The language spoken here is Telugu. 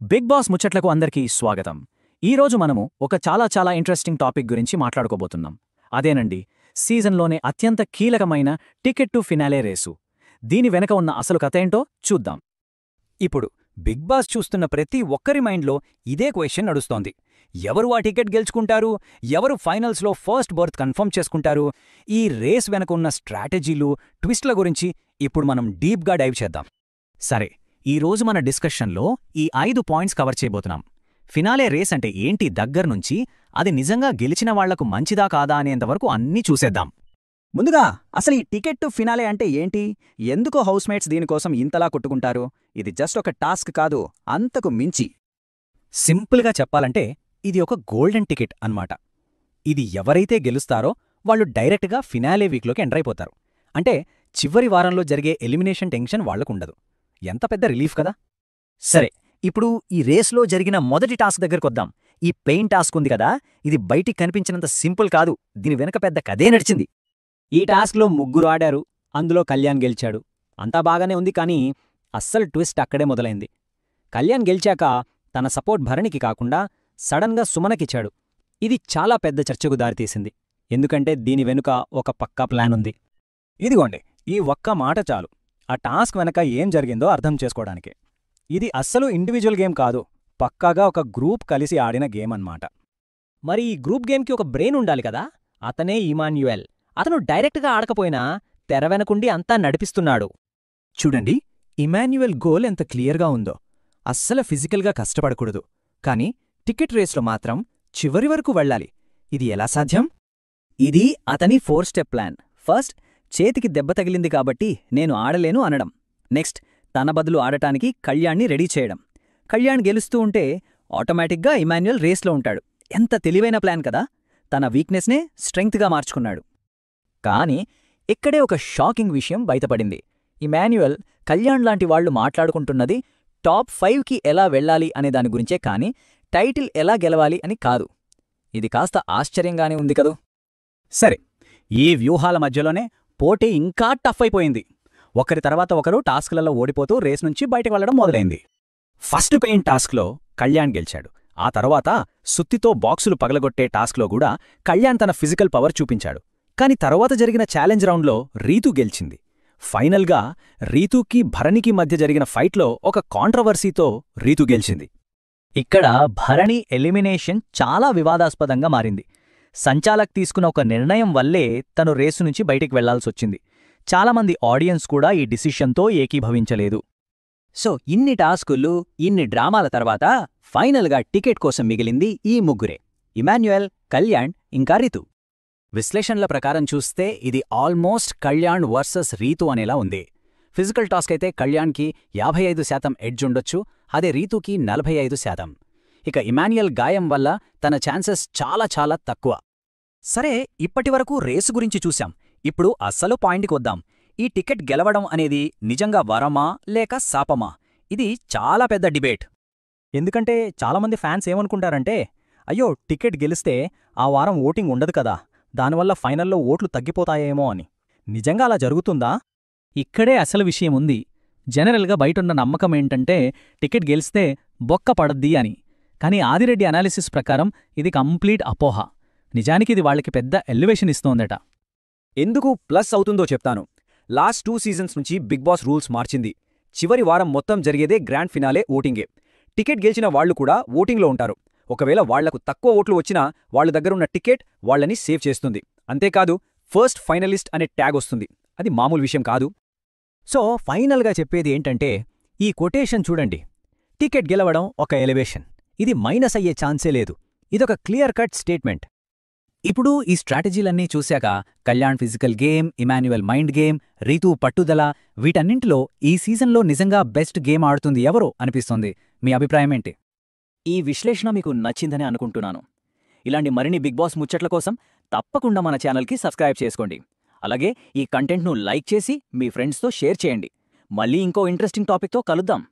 బిగ్ బాస్ ముచ్చట్లకు అందరికీ స్వాగతం. ఈరోజు మనము ఒక చాలా ఇంట్రెస్టింగ్ టాపిక్ గురించి మాట్లాడుకోబోతున్నాం. అదేనండి, సీజన్లోనే అత్యంత కీలకమైన టికెట్ టు ఫినాలే రేసు. దీని వెనక ఉన్న అసలు కథేంటో చూద్దాం. ఇప్పుడు బిగ్ బాస్ చూస్తున్న ప్రతి ఒక్కరి మైండ్లో ఇదే క్వశ్చన్ నడుస్తోంది. ఎవరు ఆ టికెట్ గెలుచుకుంటారు? ఎవరు ఫైనల్స్లో ఫస్ట్ బర్త్ కన్ఫర్మ్ చేసుకుంటారు? ఈ రేస్ వెనక ఉన్న స్ట్రాటజీలు, ట్విస్ట్ల గురించి ఇప్పుడు మనం డీప్గా డైవ్ చేద్దాం. సరే, ఈరోజు మన డిస్కషన్లో ఈ 5 పాయింట్స్ కవర్ చేయబోతున్నాం. ఫినాలే రేస్ అంటే ఏంటి దగ్గర్నుంచి, అది నిజంగా గెలిచిన వాళ్లకు మంచిదా కాదా అనేంతవరకు అన్నీ చూసేద్దాం. ముందుగా అసలు ఈ టికెట్ టు ఫినాలే అంటే ఏంటి? ఎందుకో హౌస్మేట్స్ దీనికోసం ఇంతలా కొట్టుకుంటారు? ఇది జస్ట్ ఒక టాస్క్ కాదు, అంతకు మించి. సింపుల్గా చెప్పాలంటే ఇది ఒక గోల్డెన్ టికెట్ అన్నమాట. ఇది ఎవరైతే గెలుస్తారో వాళ్ళు డైరెక్ట్గా ఫినాలే వీక్లోకి ఎంటర్ అయిపోతారు. అంటే చివరి వారంలో జరిగే ఎలిమినేషన్ టెన్షన్ వాళ్లకుండదు. ఎంత పెద్ద రిలీఫ్ కదా. సరే, ఇప్పుడు ఈ రేస్లో జరిగిన మొదటి టాస్క్ దగ్గరకొద్దాం. ఈ పెయిన్ టాస్క్ ఉంది కదా, ఇది బయటికి కనిపించినంత సింపుల్ కాదు. దీని వెనక పెద్ద కథే నడిచింది. ఈ టాస్క్లో ముగ్గురు ఆడారు, అందులో కళ్యాణ్ గెలిచాడు. అంతా బాగానే ఉంది, కానీ అస్సలు ట్విస్ట్ అక్కడే మొదలైంది. కళ్యాణ్ గెలిచాక తన సపోర్ట్ భరణికి కాకుండా సడన్గా సుమనకిచ్చాడు. ఇది చాలా పెద్ద చర్చకు దారితీసింది. ఎందుకంటే దీని వెనుక ఒక పక్కా ప్లాన్ ఉంది. ఇదిగోండి, ఈ ఒక్క మాట చాలు ఆ టాస్క్ వెనక ఏం జరిగిందో అర్థం చేసుకోవడానికి. ఇది అస్సలు ఇండివిజువల్ గేమ్ కాదు, పక్కాగా ఒక గ్రూప్ కలిసి ఆడిన గేమ్ అన్నమాట. మరి ఈ గ్రూప్ గేమ్కి ఒక బ్రెయిన్ ఉండాలి కదా, అతనే ఇమాన్యుయల్. అతను డైరెక్ట్గా ఆడకపోయినా తెర వెనకుండి అంతా నడిపిస్తున్నాడు. చూడండి, ఇమాన్యుయల్ గోల్ ఎంత క్లియర్గా ఉందో. అస్సలు ఫిజికల్గా కష్టపడకూడదు, కానీ టికెట్ రేస్లో మాత్రం చివరి వరకు వెళ్ళాలి. ఇది ఎలా సాధ్యం? ఇది అతని 4 స్టెప్ ప్లాన్. ఫస్ట్, చేతికి దెబ్బ తగిలింది కాబట్టి నేను ఆడలేను అనడం. నెక్స్ట్, తన బదులు ఆడటానికి కళ్యాణ్ని రెడీ చేయడం. కళ్యాణ్ గెలుస్తూ ఉంటే ఆటోమేటిక్గా ఇమాన్యుయల్ రేస్లో ఉంటాడు. ఎంత తెలివైన ప్లాన్ కదా. తన వీక్నెస్నే స్ట్రెంగ్త్గా మార్చుకున్నాడు. కానీ ఇక్కడే ఒక షాకింగ్ విషయం బయటపడింది. ఇమాన్యుయల్, కళ్యాణ్ లాంటి వాళ్లు మాట్లాడుకుంటున్నది టాప్ 5కి ఎలా వెళ్లాలి అనే దాని గురించే, కానీ టైటిల్ ఎలా గెలవాలి అని కాదు. ఇది కాస్త ఆశ్చర్యంగానే ఉంది కదూ. సరే, ఈ వ్యూహాల మధ్యలోనే పోటీ ఇంకా టఫ్ అయిపోయింది. ఒకరి తర్వాత ఒకరు టాస్క్లలో ఓడిపోతూ రేస్ నుంచి బయటకు వెళ్లడం మొదలైంది. ఫస్ట్ పెయిన్ టాస్క్లో కళ్యాణ్ గెలిచాడు. ఆ తర్వాత సుత్తితో బాక్సులు పగలగొట్టే టాస్క్లో కూడా కళ్యాణ్ తన ఫిజికల్ పవర్ చూపించాడు. కాని తర్వాత జరిగిన ఛాలెంజ్ రౌండ్లో రీతూ గెలిచింది. ఫైనల్గా రీతూకి భరణికి మధ్య జరిగిన ఫైట్లో ఒక కాంట్రవర్సీతో రీతూ గెలిచింది. ఇక్కడ భరణి ఎలిమినేషన్ చాలా వివాదాస్పదంగా మారింది. సంచాలక్ తీసుకున్న ఒక నిర్ణయం వల్లే తను రేసు నుంచి బయటికి వెళ్లాల్సొచ్చింది. చాలామంది ఆడియన్స్ కూడా ఈ డిసిషన్తో ఏకీభవించలేదు. సో ఇన్ని టాస్కులు, ఇన్ని డ్రామాల తర్వాత ఫైనల్గా టికెట్ కోసం మిగిలింది ఈ ముగ్గురే: ఇమాన్యుయల్, కళ్యాణ్, ఇంకా రీతూ. విశ్లేషణల ప్రకారం చూస్తే ఇది ఆల్మోస్ట్ కళ్యాణ్ వర్సెస్ రీతూ అనేలా ఉంది. ఫిజికల్ టాస్క్ అయితే కళ్యాణ్కి 55% ఎడ్జ్ ఉండొచ్చు, అదే రీతూకి 45%. ఇక ఇమాన్యుయల్ గాయం వల్ల తన ఛాన్సెస్ చాలా తక్కువ. సరే, ఇప్పటివరకు రేసు గురించి చూశాం. ఇప్పుడు అస్సలు పాయింట్కి వద్దాం. ఈ టికెట్ గెలవడం అనేది నిజంగా వరమా లేక శాపమా? ఇది చాలా పెద్ద డిబేట్. ఎందుకంటే చాలామంది ఫ్యాన్స్ ఏమనుకుంటారంటే, అయ్యో టికెట్ గెలిస్తే ఆ వారం ఓటింగ్ ఉండదు కదా, దానివల్ల ఫైనల్లో ఓట్లు తగ్గిపోతాయేమో అని. నిజంగా అలా జరుగుతుందా? ఇక్కడే అసలు విషయం ఉంది. జనరల్గా బయటున్న నమ్మకం ఏంటంటే టికెట్ గెలిస్తే బొక్క పడద్ది అని. కానీ ఆదిరెడ్డి అనాలిసిస్ ప్రకారం ఇది కంప్లీట్ అపోహ. నిజానికి ఇది వాళ్ళకి పెద్ద ఎలివేషన్ ఇస్తోందట. ఎందుకు ప్లస్ అవుతుందో చెప్తాను. లాస్ట్ 2 సీజన్స్ నుంచి బిగ్ బాస్ రూల్స్ మార్చింది. చివరి వారం మొత్తం జరిగేదే గ్రాండ్ ఫినాలే ఓటింగే. టికెట్ గెలిచిన వాళ్లు కూడా ఓటింగ్లో ఉంటారు. ఒకవేళ వాళ్లకు తక్కువ ఓట్లు వచ్చినా వాళ్ల దగ్గరున్న టికెట్ వాళ్లని సేవ్ చేస్తుంది. అంతేకాదు, ఫస్ట్ ఫైనలిస్ట్ అనే ట్యాగ్ వస్తుంది. అది మామూలు విషయం కాదు. సో ఫైనల్గా చెప్పేది ఏంటంటే, ఈ కొటేషన్ చూడండి. టికెట్ గెలవడం ఒక ఎలివేషన్, ఇది మైనస్ అయ్యే ఛాన్సే లేదు. ఇదొక క్లియర్ కట్ స్టేట్మెంట్. ఇప్పుడు ఈ స్ట్రాటజీలన్నీ చూశాక Kalyan physical game, Emmanuel mind game, Ritu పట్టుదల, వీటన్నింటిలో ఈ సీజన్లో నిజంగా బెస్ట్ గేమ్ ఆడుతుంది ఎవరో అనిపిస్తోంది. మీ అభిప్రాయమేంటి? ఈ విశ్లేషణ మీకు నచ్చిందని అనుకుంటున్నాను. ఇలాంటి మరిన్ని బిగ్ బాస్ ముచ్చట్ల కోసం తప్పకుండా మన ఛానల్కి సబ్స్క్రైబ్ చేసుకోండి. అలాగే ఈ కంటెంట్ను లైక్ చేసి మీ ఫ్రెండ్స్తో షేర్ చేయండి. మళ్ళీ ఇంకో ఇంట్రెస్టింగ్ టాపిక్తో కలుద్దాం.